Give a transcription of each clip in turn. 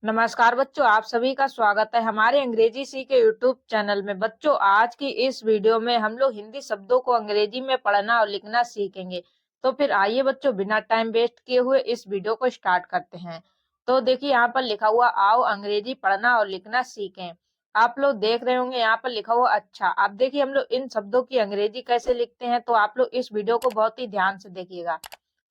नमस्कार बच्चों, आप सभी का स्वागत है हमारे अंग्रेजी सीखे यूट्यूब चैनल में। बच्चों, आज की इस वीडियो में हम लोग हिंदी शब्दों को अंग्रेजी में पढ़ना और लिखना सीखेंगे। तो फिर आइए बच्चों, बिना टाइम वेस्ट किए हुए इस वीडियो को स्टार्ट करते हैं। तो देखिए, यहाँ पर लिखा हुआ आओ अंग्रेजी पढ़ना और लिखना सीखें। आप लोग देख रहे होंगे यहाँ पर लिखा हुआ अच्छा। आप देखिए हम लोग इन शब्दों की अंग्रेजी कैसे लिखते हैं, तो आप लोग इस वीडियो को बहुत ही ध्यान से देखिएगा।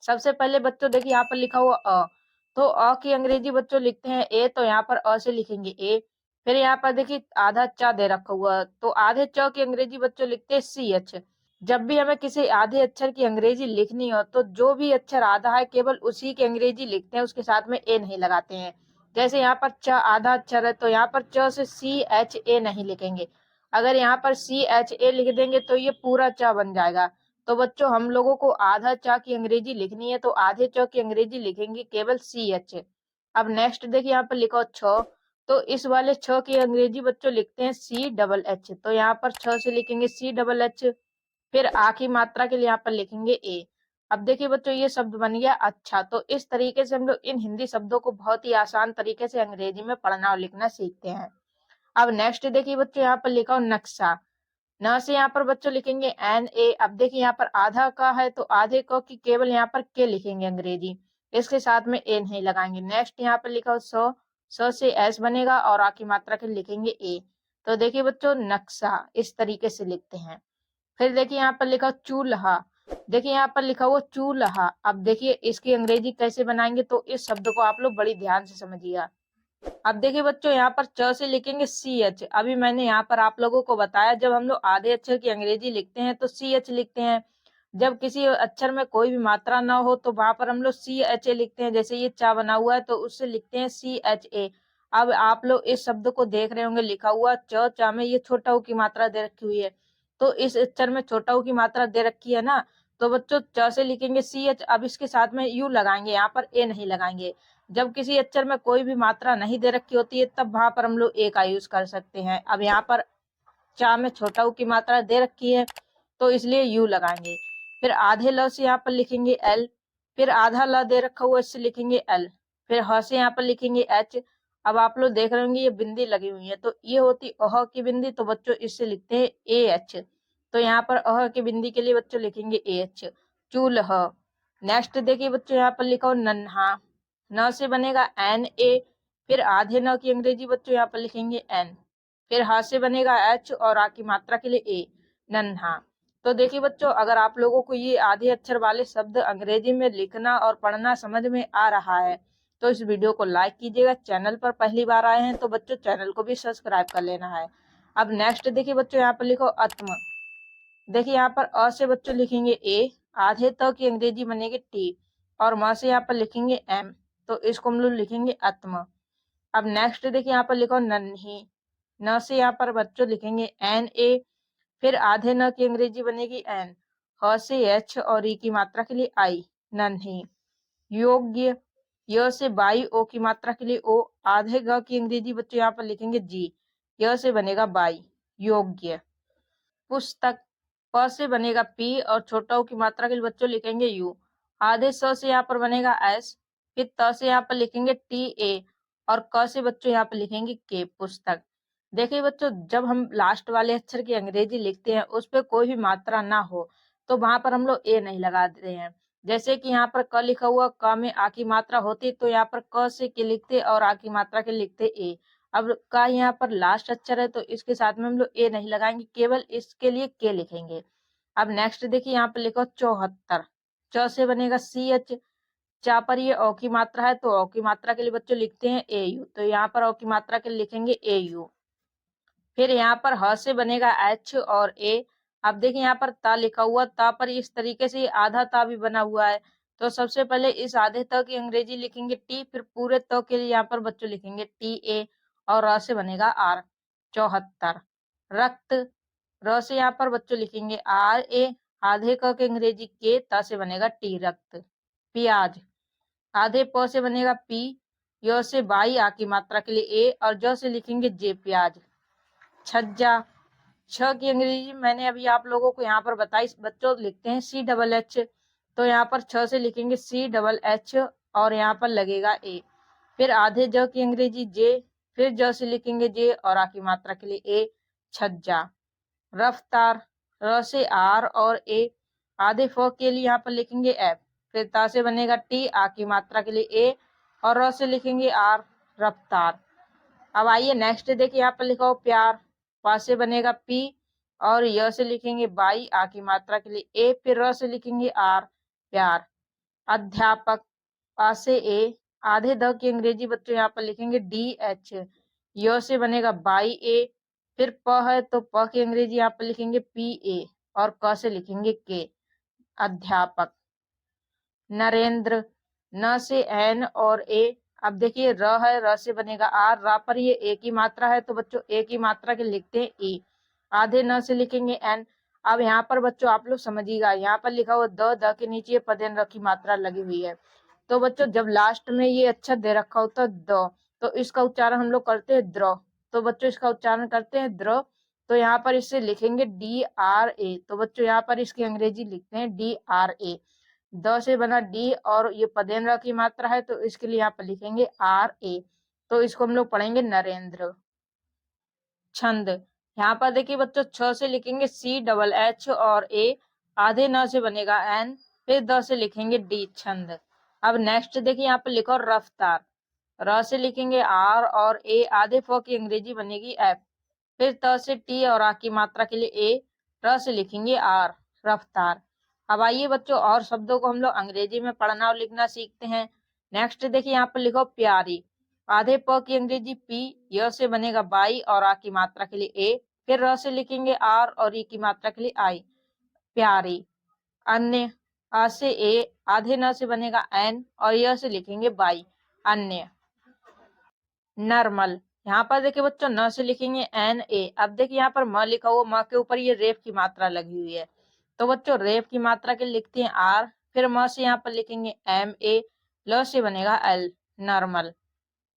सबसे पहले बच्चों देखिए यहाँ पर लिखा हुआ तो की अंग्रेजी बच्चों लिखते हैं ए, तो यहाँ पर से लिखेंगे ए। फिर यहाँ पर देखिए आधा च दे रखा हुआ, तो आधे च की अंग्रेजी बच्चों लिखते हैं सी एच। जब भी हमें किसी आधे अक्षर की अंग्रेजी लिखनी हो तो जो भी अक्षर आधा है केवल उसी की अंग्रेजी लिखते हैं, उसके साथ में ए नहीं लगाते हैं। जैसे यहाँ पर च आधा अक्षर है तो यहाँ पर च से सी एच ए नहीं लिखेंगे। अगर यहाँ पर सी एच ए लिख देंगे तो ये पूरा च बन जाएगा। तो बच्चों, हम लोगों को आधा च की अंग्रेजी लिखनी है तो आधे च की अंग्रेजी लिखेंगे केवल सी एच। अब नेक्स्ट देखिए यहाँ पर लिखा हो छ, तो इस वाले छ की अंग्रेजी बच्चों लिखते हैं सी डबल एच, तो यहाँ पर छ से लिखेंगे सी डबल एच। फिर आ की मात्रा के लिए यहाँ पर लिखेंगे ए। अब देखिए बच्चों, ये शब्द बन गया अच्छा। तो इस तरीके से हम लोग इन हिंदी शब्दों को बहुत ही आसान तरीके से अंग्रेजी में पढ़ना और लिखना सीखते हैं। अब नेक्स्ट देखिए बच्चों, यहाँ पर लिखा हो नक्शा। न से यहाँ पर बच्चों लिखेंगे एन ए। अब देखिए यहाँ पर आधा का है तो आधे क की केवल यहाँ पर के लिखेंगे अंग्रेजी, इसके साथ में ए नहीं लगाएंगे। नेक्स्ट यहाँ पर लिखा हो स से एस बनेगा और आ की मात्रा के लिखेंगे ए। तो देखिए बच्चों, नक्शा इस तरीके से लिखते हैं। फिर देखिए यहाँ पर लिखा हो चूल्हा। देखिए यहाँ पर लिखा हुआ चूल्हा। अब देखिए इसकी अंग्रेजी कैसे बनाएंगे, तो इस शब्द को आप लोग बड़ी ध्यान से समझिएगा। अब देखिए बच्चों, यहाँ पर च से लिखेंगे सी एच। अभी मैंने यहाँ पर आप लोगों को बताया, जब हम लोग आधे अक्षर की अंग्रेजी लिखते हैं तो सी एच लिखते हैं। जब किसी अक्षर में कोई भी मात्रा ना हो तो वहां पर हम लोग सी एच ए लिखते हैं। जैसे ये चा बना हुआ है तो उससे लिखते हैं सी एच ए। अब आप लोग इस शब्द को देख रहे होंगे, लिखा हुआ च चा में ये छोटा ऊ की मात्रा दे रखी हुई है, तो इस अक्षर में छोटा ऊ की मात्रा दे रखी है ना, तो बच्चों च से लिखेंगे सी एच। अब इसके साथ में यू लगाएंगे, यहाँ पर ए नहीं लगाएंगे। जब किसी अक्षर में कोई भी मात्रा नहीं दे रखी होती है तब वहां पर हम लोग ए का यूज कर सकते हैं। अब यहाँ पर चा में छोटा ऊ की मात्रा दे रखी है तो इसलिए यू लगाएंगे। फिर आधे ल से यहाँ पर लिखेंगे एल। फिर आधा ल दे रखा हुआ, इससे लिखेंगे एल। फिर ह से यहाँ पर लिखेंगे एच। अब आप लोग देख रहे होंगे ये बिंदी लगी हुई है, तो ये होती अह की बिंदी, तो बच्चों इससे लिखते हैं ए एच। तो यहाँ पर अह की बिंदी के लिए बच्चों लिखेंगे ए एच, चूल्हा। नेक्स्ट देखिए बच्चों, यहाँ पर लिखा हो नन्हा। न से बनेगा एन ए। फिर आधे न की अंग्रेजी बच्चों यहाँ पर लिखेंगे एन। फिर हा से बनेगा एच और आ की मात्रा के लिए ए, नन्हा। तो देखिए बच्चों, अगर आप लोगों को ये आधे अक्षर वाले शब्द अंग्रेजी में लिखना और पढ़ना समझ में आ रहा है तो इस वीडियो को लाइक कीजिएगा। चैनल पर पहली बार आए हैं तो बच्चों चैनल को भी सब्सक्राइब कर लेना है। अब नेक्स्ट देखिए बच्चों, यहाँ पर लिखो आत्मा। देखिए यहाँ पर अ से बच्चों लिखेंगे ए, आधे त की अंग्रेजी बनेगी टी, और म से यहाँ पर लिखेंगे एम, तो इसको हम लोग लिखेंगे आत्मा। अब नेक्स्ट देखिए यहाँ पर लिखो नन्ही। न से यहाँ पर बच्चों लिखेंगे एन ए। फिर आधे न की अंग्रेजी बनेगी एन, ह से एच और ई की मात्रा के लिए आई, नन्ही। योग्य। य से बाई ओ की मात्रा के लिए ओ, आधे ग की अंग्रेजी बच्चों यहाँ पर लिखेंगे जी, य से बनेगा बाई, योग्य। पुस्तक। प से बनेगा पी और छोटा ऊ की मात्रा के लिए बच्चों लिखेंगे यू, आधे स से यहाँ पर बनेगा एस। फिर त से यहाँ पर लिखेंगे टी ए और क से बच्चों यहाँ पर लिखेंगे के, पुस्तक। देखिए बच्चों, जब हम लास्ट वाले अक्षर की अंग्रेजी लिखते हैं उस पर कोई भी मात्रा ना हो तो वहां पर हम लोग ए नहीं लगा देते हैं। जैसे कि यहाँ पर क लिखा हुआ, क में आ की मात्रा होती तो यहाँ पर क से के लिखते और आ की मात्रा के लिखते ए। अब का यहाँ पर लास्ट अक्षर है तो इसके साथ में हम लोग ए नहीं लगाएंगे, केवल इसके लिए के लिखेंगे। अब नेक्स्ट देखिए यहाँ पर लिखो 74। च से बनेगा सी एच। चा पर ये ओ की मात्रा है तो ओ की मात्रा के लिए बच्चों लिखते हैं ए यू, तो यहाँ पर ओ की मात्रा के लिए लिखेंगे ए यू। फिर यहाँ पर ह से बनेगा एच और ए। अब देखिए यहाँ पर ता लिखा हुआ, ता पर इस तरीके से आधा ता भी बना हुआ है, तो सबसे पहले इस आधे त की अंग्रेजी लिखेंगे टी, फिर पूरे त के लिए यहाँ पर बच्चों लिखेंगे टी ए और र से बनेगा आर, 74। रक्त। र से यहाँ पर बच्चों लिखेंगे आर ए, आधे क के अंग्रेजी के, ता से बनेगा टी, रक्त। प्याज। आधे प से बनेगा पी, य से बाई आ की मात्रा के लिए ए और ज से लिखेंगे जे, प्याज। छज्जा। छ की अंग्रेजी मैंने अभी आप लोगों को यहाँ पर बताई, बच्चों लिखते हैं सी डबल एच, तो यहाँ पर छ से लिखेंगे सी डबल एच और यहाँ पर लगेगा ए। फिर आधे ज की अंग्रेजी जे, फिर ज से लिखेंगे जे और आ की मात्रा के लिए ए, छज्जा। रफ्तार, र से आर और ए, आधे फ के लिए यहाँ पर लिखेंगे एफ, फिर ता से बनेगा टी, आ की मात्रा के लिए ए और र से लिखेंगे आर, रफ्तार। अब आइए नेक्स्ट देखिए, यहाँ पर लिखा हो प्यार, पा से बनेगा पी और य से लिखेंगे बाई, आ की मात्रा के लिए ए, फिर र से लिखेंगे आर, प्यार। अध्यापक, आ से ए, आधे द की अंग्रेजी बच्चों यहाँ पर लिखेंगे डी एच, य से बनेगा बाई ए, फिर प है तो प की अंग्रेजी यहाँ पर लिखेंगे पी ए और क से लिखेंगे के, अध्यापक। नरेंद्र, न से एन और ए, अब देखिए र है, र से बनेगा आर, रा पर ये ए की मात्रा है तो बच्चों ए की मात्रा के लिखते हैं ई, आधे न से लिखेंगे एन। अब यहाँ पर बच्चों आप लोग समझिएगा, यहाँ पर लिखा हुआ द के नीचे पदेन र की मात्रा लगी हुई है, तो बच्चों जब लास्ट में ये अक्षर दे रखा होता द, तो इसका उच्चारण हम लोग करते हैं द्र, तो बच्चों इसका उच्चारण करते हैं द्र, तो यहाँ पर इसे लिखेंगे डी आर ए, तो बच्चों यहाँ पर इसकी अंग्रेजी लिखते हैं डी आर ए। द से बना डी और ये पदेन्द्र की मात्रा है तो इसके लिए यहाँ पर लिखेंगे आर ए, तो इसको हम लोग पढ़ेंगे नरेंद्र। छंद, यहाँ पर देखिए बच्चों छ से लिखेंगे सी डबल एच और ए, आधे न से बनेगा एन, फिर द से लिखेंगे डी, छंद। अब नेक्स्ट देखिए यहाँ पर लिखो रफ्तार, र से लिखेंगे आर और ए, आधे फ की अंग्रेजी बनेगी एफ, फिर त से टी और आ की मात्रा के लिए ए, र से लिखेंगे आर, रफ्तार। अब आइए बच्चों और शब्दों को हम लोग अंग्रेजी में पढ़ना और लिखना सीखते हैं। नेक्स्ट देखिए यहाँ पर लिखो प्यारी, आधे प की अंग्रेजी पी, य से बनेगा बाई और आ की मात्रा के लिए ए, फिर र से लिखेंगे आर और ई की मात्रा के लिए आई, प्यारी। अन्य, आ से ए, आधे न से बनेगा एन और य से लिखेंगे बाई, अन्य। नॉर्मल, यहाँ पर देखिए बच्चों न से लिखेंगे एन ए, अब देखिए यहाँ पर म लिखा हुआ, म के ऊपर ये रेफ की मात्रा लगी हुई है, तो बच्चों रेफ की मात्रा के लिखते हैं आर, फिर म से यहाँ पर लिखेंगे एम ए, ल से बनेगा एल, नॉर्मल।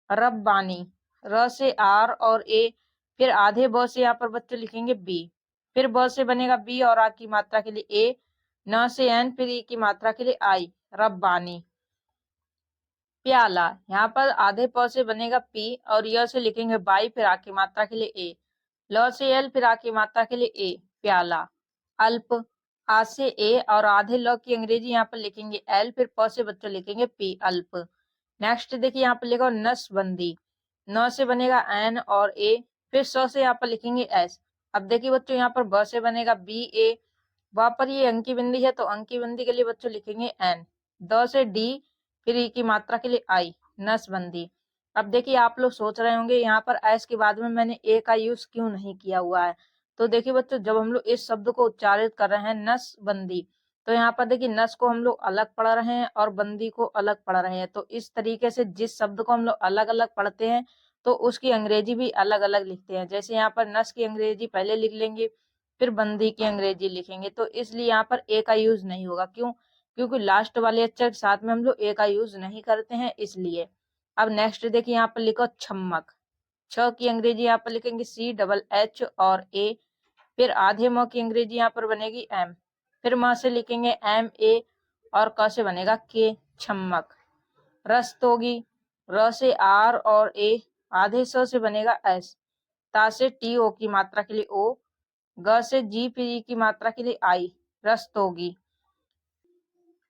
रब्बानी, र से आर और ए, फिर आधे ब से यहाँ पर बच्चों लिखेंगे बी, फिर ब से बनेगा बी और आ की मात्रा के लिए ए, न से एन, फिर ई की मात्रा के लिए आई, रब्बानी। प्याला, यहाँ पर आधे प से बनेगा पी और य से लिखेंगे बाई, फिर आ की मात्रा के लिए ए, ल से एल, फिर आ की मात्रा के लिए ए, प्याला। अल्प, आ से ए और आधे ल की अंग्रेजी यहाँ पर लिखेंगे एल, फिर प से बच्चों लिखेंगे पी, अल्प। नेक्स्ट देखिए यहाँ पर लिखा नसबंदी, न से बनेगा एन और ए, फिर स से यहाँ पर लिखेंगे एस, अब देखिए बच्चों यहाँ पर ब से बनेगा बी ए, वहां पर ये अंकी बिंदी है तो अंकी बिंदी के लिए बच्चों लिखेंगे एन, द से डी, फिर ई की मात्रा के लिए आई, नसबंदी। अब देखिए आप लोग सोच रहे होंगे यहाँ पर एस के बाद में मैंने ए का यूज क्यों नहीं किया हुआ है, तो देखिए बच्चों जब हम लोग इस शब्द को उच्चारित कर रहे हैं नसबंदी, तो यहाँ पर देखिए नस को हम लोग अलग पढ़ रहे हैं और बंदी को अलग पढ़ रहे हैं, तो इस तरीके से जिस शब्द को हम लोग अलग अलग पढ़ते हैं तो उसकी अंग्रेजी भी अलग अलग लिखते हैं। जैसे यहाँ पर नस की अंग्रेजी पहले लिख लेंगे, फिर बंदी की अंग्रेजी लिखेंगे, तो इसलिए यहाँ पर ए का यूज नहीं होगा। क्यों? क्योंकि लास्ट वाले अक्षर के साथ में हम लोग ए का यूज नहीं करते हैं, इसलिए। अब नेक्स्ट देखिए यहाँ पर लिखो छम्मक, छ की अंग्रेजी यहाँ पर लिखेंगे सी डबल एच और ए, फिर आधे म की अंग्रेजी यहाँ पर बनेगी एम, फिर म से लिखेंगे एम ए और क से बनेगा के, छम्मक। रस्तोगी, र से आर और ए, आधे स से बनेगा एस, ता से टी ओ की मात्रा के लिए ओ, ग से जी फिर ई की मात्रा के लिए आई, रस्तोगी।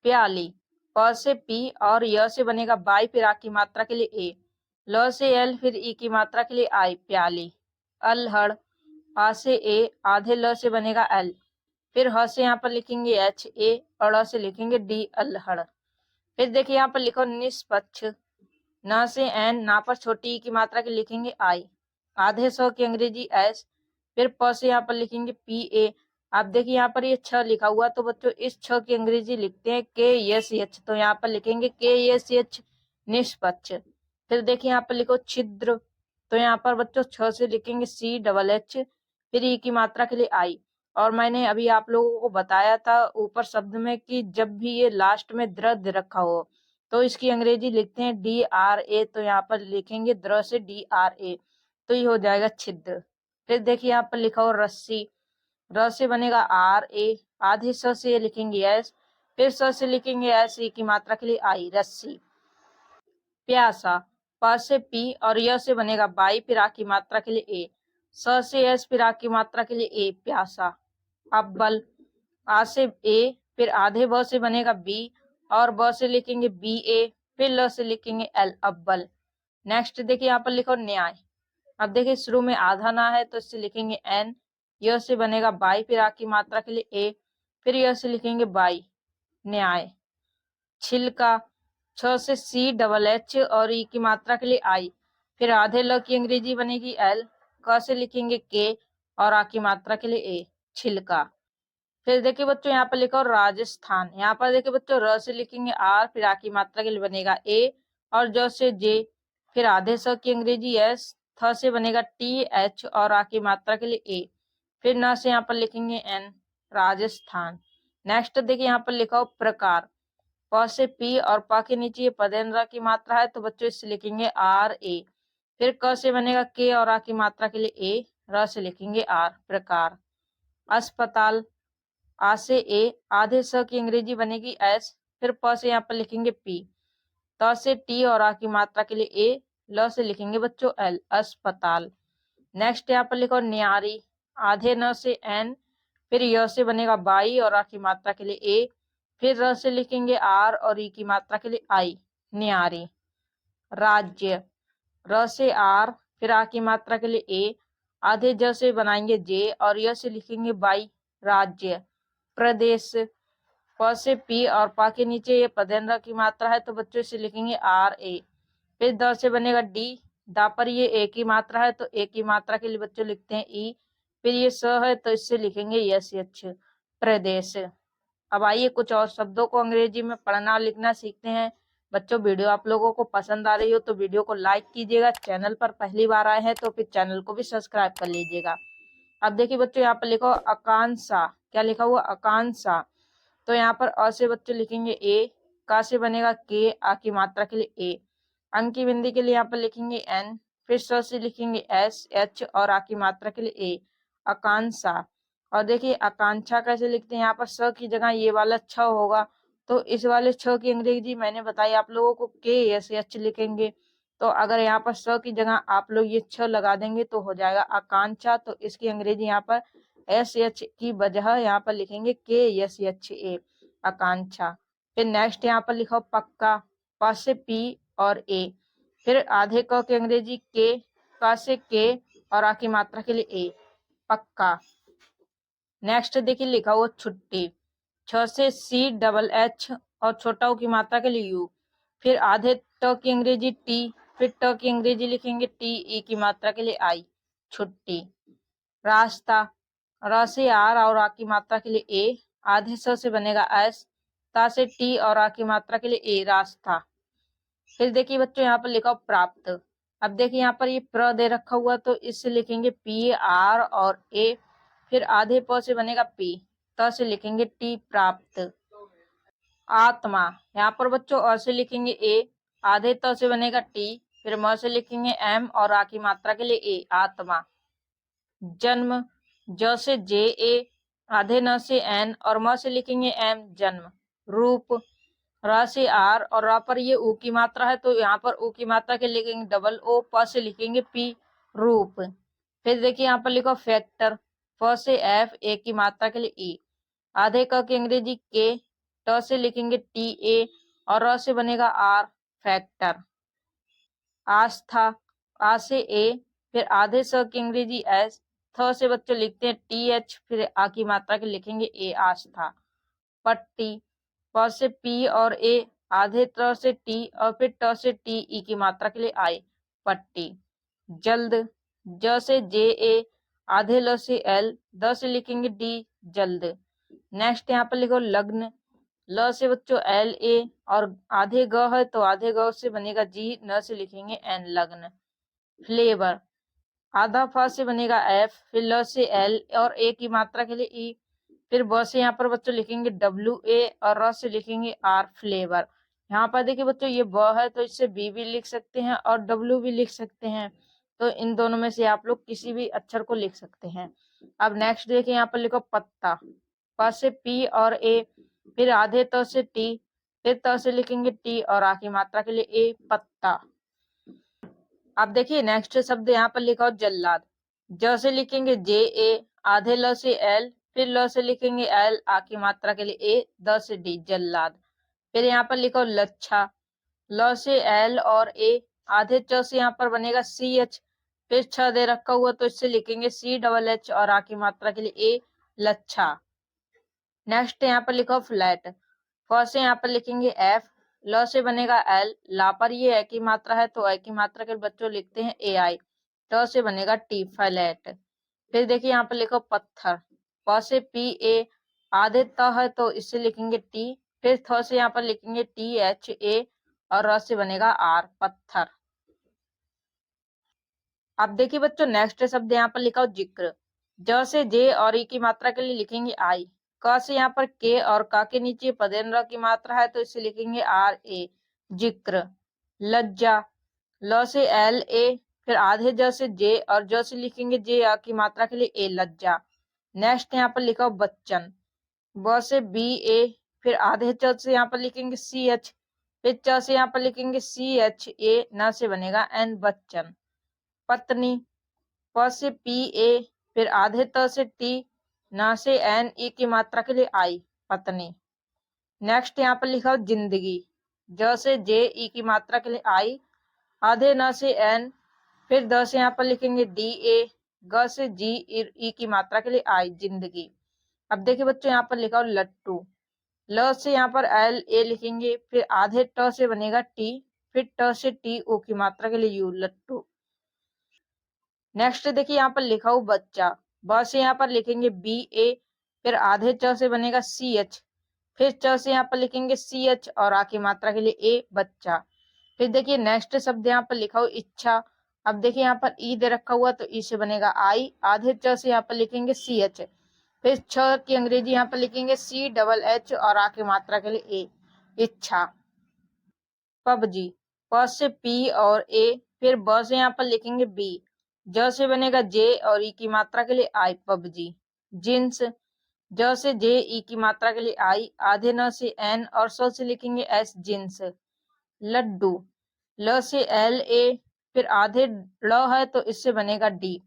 प्याली, प से पी और य से बनेगा बाई, फिर आ की मात्रा के लिए ए, ल से एल, फिर ई की मात्रा के लिए आई, प्याली। अल्हड़, आ से ए, आधे ल से बनेगा एल, फिर ह से यहाँ पर लिखेंगे एच ए और से लिखेंगे डी, अल्हड़। फिर देखिए यहाँ पर लिखो निष्पक्ष, न से एन, ना पर छोटी ई की मात्रा के लिखेंगे आई, आधे सौ की अंग्रेजी एस, फिर प से यहाँ पर लिखेंगे पी ए। आप देखिए यहाँ पर ये छ लिखा हुआ, तो बच्चों इस छ की अंग्रेजी लिखते हैं के एस एच, तो यहाँ पर लिखेंगे के एस एच, निष्पक्ष। फिर देखिए यहाँ पर लिखो छिद्र, तो यहाँ पर बच्चों छ से लिखेंगे सी डबल एच, फिर ई की मात्रा के लिए आई। और मैंने अभी आप लोगों को बताया था ऊपर शब्द में कि जब भी ये लास्ट में द्र दे रखा हो तो इसकी अंग्रेजी लिखते हैं डी आर ए, तो यहाँ पर लिखेंगे द्र से डी आर ए, तो ये हो जाएगा छिद्र। फिर देखिए यहाँ पर लिखा हो रस्सी, र से बनेगा आर ए, आधे स से लिखेंगे एस, फिर स से लिखेंगे एस, ई की मात्रा के लिए आई, रस्सी। प्यासा, प से पी और य से बनेगा बाई, फिर आ की मात्रा के लिए ए। स से एस, फिर आ की मात्रा के लिए ए, प्यासा। अव्वल, आ से ए, फिर आधे ब से बनेगा बी और ब से लिखेंगे बी ए, फिर ल से लिखेंगे एल, अव्वल। नेक्स्ट देखिए यहाँ पर लिखो न्याय। अब देखिए शुरू में आधा ना है तो इससे लिखेंगे एन, य से बनेगा बाई, फिर आ की मात्रा के लिए ए, फिर य से लिखेंगे बाई, न्याय। छिलका, छ से सी डबल एच और ई की मात्रा के लिए आई, फिर आधे ल की अंग्रेजी बनेगी एल, क से लिखेंगे के और आ की मात्रा के लिए ए, छिलका। फिर देखिए बच्चों यहाँ पर लिखा राजस्थान। यहाँ पर देखिए बच्चों र से लिखेंगे आर, फिर आ की मात्रा के लिए बनेगा ए और ज से जे, फिर आधे स की अंग्रेजी एस, थ से बनेगा टी एच और आ की मात्रा के लिए ए, फिर न से यहाँ पर लिखेंगे एन, राजस्थान। नेक्स्ट देखिए यहाँ पर लिखा हो प्रकार। प से पी और प के नीचे ये पदेन्द्र की मात्रा है तो बच्चों इससे लिखेंगे आर ए, फिर क से बनेगा के और आ की मात्रा के लिए ए, र से लिखेंगे आर, प्रकार। अस्पताल, आ से ए, आधे स की अंग्रेजी बनेगी एस, फिर प से यहाँ पर लिखेंगे पी, त से टी और आ की मात्रा के लिए ए, ल से लिखेंगे बच्चों एल, अस्पताल। नेक्स्ट यहाँ पर लिखो न्यारी। आधे न से एन, फिर य से बनेगा बाई और आ की मात्रा के लिए ए, फिर र से लिखेंगे आर और ई की मात्रा के लिए आई, न्यारी। राज्य, र से आर, फिर आ की मात्रा के लिए ए, आधे ज से बनाएंगे जे और य से लिखेंगे बाई, राज्य। प्रदेश, प से पी और पा के नीचे ये पदेन्द्र की मात्रा है तो बच्चों इसे लिखेंगे आर ए, फिर द से बनेगा डी, दा पर ये ए की मात्रा है तो ए की मात्रा के लिए बच्चों लिखते हैं ई, फिर ये स है तो इससे लिखेंगे यस एच, प्रदेश। अब आइए कुछ और शब्दों को अंग्रेजी में पढ़ना और लिखना सीखते हैं। बच्चों वीडियो आप लोगों को पसंद आ रही हो तो वीडियो को लाइक कीजिएगा, चैनल पर पहली बार आए हैं तो फिर चैनल को भी सब्सक्राइब कर लीजिएगा। अब देखिए बच्चों यहाँ पर लिखो आकांक्षा। क्या लिखा हुआ? आकांक्षा। तो यहाँ पर अ से बच्चों लिखेंगे ए, का से बनेगा के, आ की मात्रा के लिए ए, अंक की बिंदी के लिए यहाँ पर लिखेंगे एन, फिर स से लिखेंगे एस एच और आ की मात्रा के लिए ए, आकांक्षा। और देखिए आकांक्षा कैसे लिखते हैं, यहाँ पर स की जगह ये वाला छ होगा तो इस वाले छ की अंग्रेजी मैंने बताई आप लोगों को के एस एच लिखेंगे, तो अगर यहाँ पर स की जगह आप लोग ये छ लगा देंगे तो हो जाएगा आकांक्षा, तो इसकी अंग्रेजी यहाँ पर एस एच की वजह यहाँ पर लिखेंगे के एस एच ए, आकांक्षा। फिर नेक्स्ट यहाँ पर लिखो पक्का। प से पी और ए, फिर आधे क की अंग्रेजी के, का से के और आ की मात्रा के लिए ए, पक्का। नेक्स्ट देखिए लिखा हुआ छुट्टी। छ से सी डबल एच और छोटा ऊ की मात्रा के लिए यू, फिर आधे ट की अंग्रेजी टी, फिर ट की अंग्रेजी लिखेंगे टी, ई की मात्रा के लिए आई, छुट्टी। रास्ता, र से आर और आ की मात्रा के लिए ए, आधे स से बनेगा एस, ता से टी और आ की मात्रा के लिए ए, रास्ता। फिर देखिए बच्चों यहाँ पर लिखा प्राप्त। अब देखिए यहाँ पर ये प्र दे रखा हुआ तो इससे लिखेंगे पी आर और ए, फिर आधे प से बनेगा पी, त से लिखेंगे टी, प्राप्त। आत्मा, यहाँ पर बच्चों अ से लिखेंगे ए, आधे त से बनेगा टी, फिर म से लिखेंगे एम और आ की मात्रा के लिए ए, आत्मा। जन्म, ज से जे ए, आधे न से एन और म से लिखेंगे एम, जन्म। रूप, र से आर और र पर ये ऊ की मात्रा है तो यहाँ पर ऊ की मात्रा के लिखेंगे डबल ओ, प से लिखेंगे पी, रूप। फिर देखिए यहाँ पर लिखो फैक्टर। फ से एफ, ए की मात्रा के लिए ई, आधे क की अंग्रेजी के, ट से लिखेंगे टी ए और र से बनेगा आर, फैक्टर। आस्था, आ से ए, फिर आधे स की अंग्रेजी एस, थ से बच्चों लिखते हैं टी एच, फिर आ की मात्रा के लिखेंगे ए, आस्था। पट्टी, प से पी और ए, आधे त से टी और फिर ट से टी, ई की मात्रा के लिए आई, पट्टी। जल्द, ज से जे ए, आधे ल से एल, द से लिखेंगे डी, जल्द। नेक्स्ट यहाँ पर लिखो लग्न। ल से बच्चों एल ए और आधे ग है तो आधे ग से बनेगा जी, न से लिखेंगे एन, लग्न। फ्लेवर, आधा फ से बनेगा एफ, फिर ल से एल और ए की मात्रा के लिए ई, फिर ब से यहाँ पर बच्चों लिखेंगे डब्ल्यू ए और र से लिखेंगे आर, फ्लेवर। यहाँ पर देखिए बच्चों ये ब है तो इससे बी भी लिख सकते हैं और डब्ल्यू भी लिख सकते हैं, तो इन दोनों में से आप लोग किसी भी अक्षर को लिख सकते हैं। अब नेक्स्ट देखिए यहाँ पर लिखो पत्ता। प से पी और ए, फिर आधे त से टी, फिर त से लिखेंगे टी और आ की मात्रा के लिए ए, पत्ता। अब देखिए नेक्स्ट शब्द यहाँ पर लिखा हो जल्लाद। ज से लिखेंगे जे ए, आधे ल से एल, फिर ल से लिखेंगे एल, आ की मात्रा के लिए ए, द से डी, जल्लाद। फिर यहाँ पर लिखा हो लच्छा। ल से एल और ए, आधे च से यहाँ पर बनेगा सी एच, फिर छ दे रखा हुआ तो इससे लिखेंगे सी डबल एच और आ की मात्रा के लिए ए, लच्छा। नेक्स्ट यहाँ पर लिखा हो फ्लैट। फ से यहाँ पर लिखेंगे एफ, ल से बनेगा एल, ला पर ये ए की मात्रा है तो ए की मात्रा के बच्चों लिखते हैं ए आई, ट से बनेगा टी, फ्लैट। फिर देखिए यहाँ पर लिखो पत्थर। प से पी ए, आधे त है तो इससे लिखेंगे टी, फिर थ से यहाँ पर लिखेंगे टी एच ए और र से बनेगा आर, पत्थर। अब देखिए बच्चों नेक्स्ट शब्द यहाँ पर लिखा हो जिक्र। ज से जे और ई की मात्रा के लिए लिखेंगे आई। क से यहाँ पर के और का के नीचे पदेन र की मात्रा है तो इसे लिखेंगे आर ए, जिक्र। लज्जा। ल से एल ए, फिर आधे ज से जे और ज से लिखेंगे जे आ की मात्रा के लिए ए, लज्जा। नेक्स्ट यहाँ पर लिखा हो बच्चन। ब से बी ए, फिर आधे च से यहाँ पर लिखेंगे सी एच, फिर च से यहाँ पर लिखेंगे सी एच ए, न से बनेगा एन, बच्चन। पत्नी। प से पी ए, फिर आधे त से टी, ना से एन, ई की मात्रा के लिए आई, पत्नी। नेक्स्ट यहाँ पर लिखा हो जिंदगी। ज से जे, ई की मात्रा के लिए आई, आधे न से एन, फिर द से यहाँ पर लिखेंगे डी ए, ग से जी, ई की मात्रा के लिए आई, जिंदगी। अब देखिए बच्चों यहाँ पर लिखा हो लट्टू। ल से यहाँ पर एल ए लिखेंगे, फिर आधे ट से बनेगा टी, फिर ट से टी, ओ की मात्रा के लिए यू, लट्टू। नेक्स्ट देखिए यहाँ पर लिखा हो बच्चा। ब से यहाँ पर लिखेंगे बी ए, फिर आधे च से बनेगा सी एच, फिर च से यहाँ पर लिखेंगे सी एच और आ की मात्रा के लिए ए, बच्चा। फिर देखिए नेक्स्ट शब्द यहाँ पर लिखा हो इच्छा। अब देखिए यहाँ पर ई दे रखा हुआ तो ई से बनेगा आई, आधे च से यहाँ पर लिखेंगे सी एच, फिर छ की अंग्रेजी यहाँ पर लिखेंगे सी डबल एच और आ की मात्रा के लिए ए, इच्छा। पबजी। प से पी और ए, फिर ब से यहाँ पर लिखेंगे बी, ज से बनेगा जे और ई की मात्रा के लिए आई, पबजी। जिन्स। ज से जे, ई की मात्रा के लिए आई, आधे न से एन और स से लिखेंगे एस, जिन्स। लड्डू। ल से एल ए, फिर आधे ड़ है तो इससे बनेगा डी,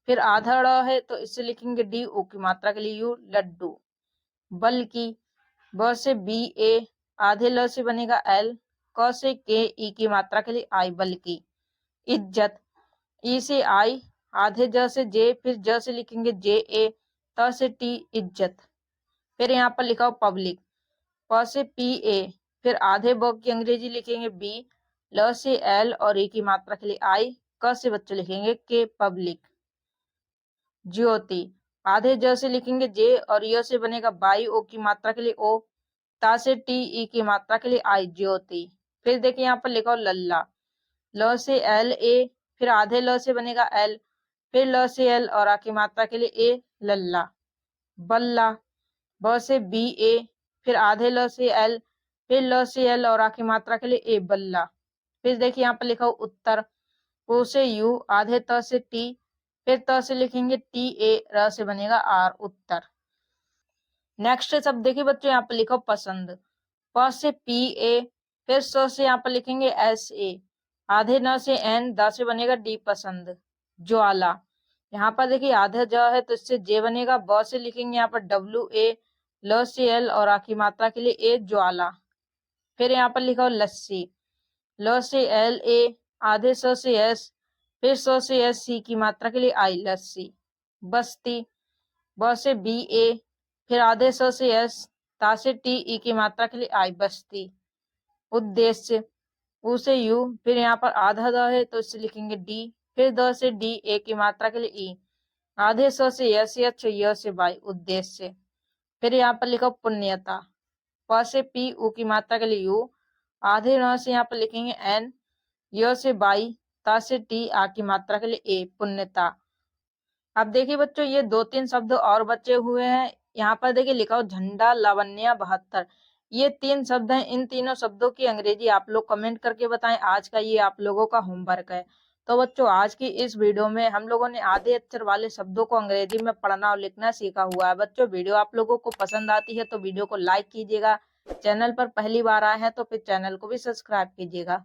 फिर आधा ड़ है तो इससे लिखेंगे डी, ओ की मात्रा के लिए यू, लड्डू। बल्कि। ब से बी ए, आधे ल से बनेगा एल, क से के, ई की मात्रा के लिए आई, बल्कि। इज्जत। ई से आई, आधे ज से जे, फिर ज से लिखेंगे जे ए, त से टी, इज्जत। फिर यहाँ पर लिखा हो पब्लिक। प से पी ए, फिर आधे ब की अंग्रेजी लिखेंगे बी, ल से एल और ई की मात्रा के लिए आई, क से बच्चे लिखेंगे के, पब्लिक। ज्योति। आधे ज से लिखेंगे जे और य से बनेगा बाई, ओ की मात्रा के लिए ओ, ता से टी, ई की मात्रा के लिए आई, ज्योति। फिर देखिए यहाँ पर लिखा हो लल्ला। ल से एल ए, फिर आधे ल से बनेगा एल, फिर ल से एल और आ की मात्रा के लिए ए, लल्ला। बल्ला। ब से बी ए, फिर आधे ल से एल, फिर ल से एल और आ की मात्रा के लिए ए, बल्ला। फिर देखिए यहाँ पर लिखा हो उत्तर। ओ से यू, आधे त से टी, फिर त से लिखेंगे टी ए, र से बनेगा आर, उत्तर। नेक्स्ट शब्द देखिए बच्चों यहाँ पर लिखो पसंद। प से पी ए, फिर स से यहाँ पर लिखेंगे एस ए, आधे न से एन, द से बनेगा डी, पसंद। ज्वाला। यहाँ पर देखिए आधा ज है तो इससे जे बनेगा, ब से लिखेंगे यहाँ पर डब्ल्यू ए, ल से एल और आ की मात्रा के लिए ए, ज्वाला। फिर यहाँ पर लिखा हो लस्सी। ल से एल ए, आधे स से एस, फिर स से एस, सी की मात्रा के लिए आई, लस्सी। बस्ती। ब से बी ए, फिर आधे स से एस, ता से टी, ई की मात्रा के लिए आई, बस्ती। उद्देश्य। उ से यू, फिर यहाँ पर आधा द है तो इससे लिखेंगे डी, फिर द से डी, ए की मात्रा के लिए ई, आधे स से यस, एच, य से बाई, उद्देश्य। फिर यहाँ पर लिखा पुण्यता। प से पी, उ की मात्रा के लिए यू, आधे न से यहाँ पर लिखेंगे एन, य से बाई, ता से टी, आ की मात्रा के लिए ए, पुण्यता। अब देखिए बच्चों ये 2-3 शब्द और बचे हुए हैं। यहाँ पर देखिए लिखा हो झंडा, लावण्य, 72। ये 3 शब्द हैं। इन तीनों शब्दों की अंग्रेजी आप लोग कमेंट करके बताएं। आज का ये आप लोगों का होमवर्क है। तो बच्चों आज की इस वीडियो में हम लोगों ने आधे अक्षर वाले शब्दों को अंग्रेजी में पढ़ना और लिखना सीखा हुआ है। बच्चों वीडियो आप लोगों को पसंद आती है तो वीडियो को लाइक कीजिएगा। चैनल पर पहली बार आए हैं तो फिर चैनल को भी सब्सक्राइब कीजिएगा।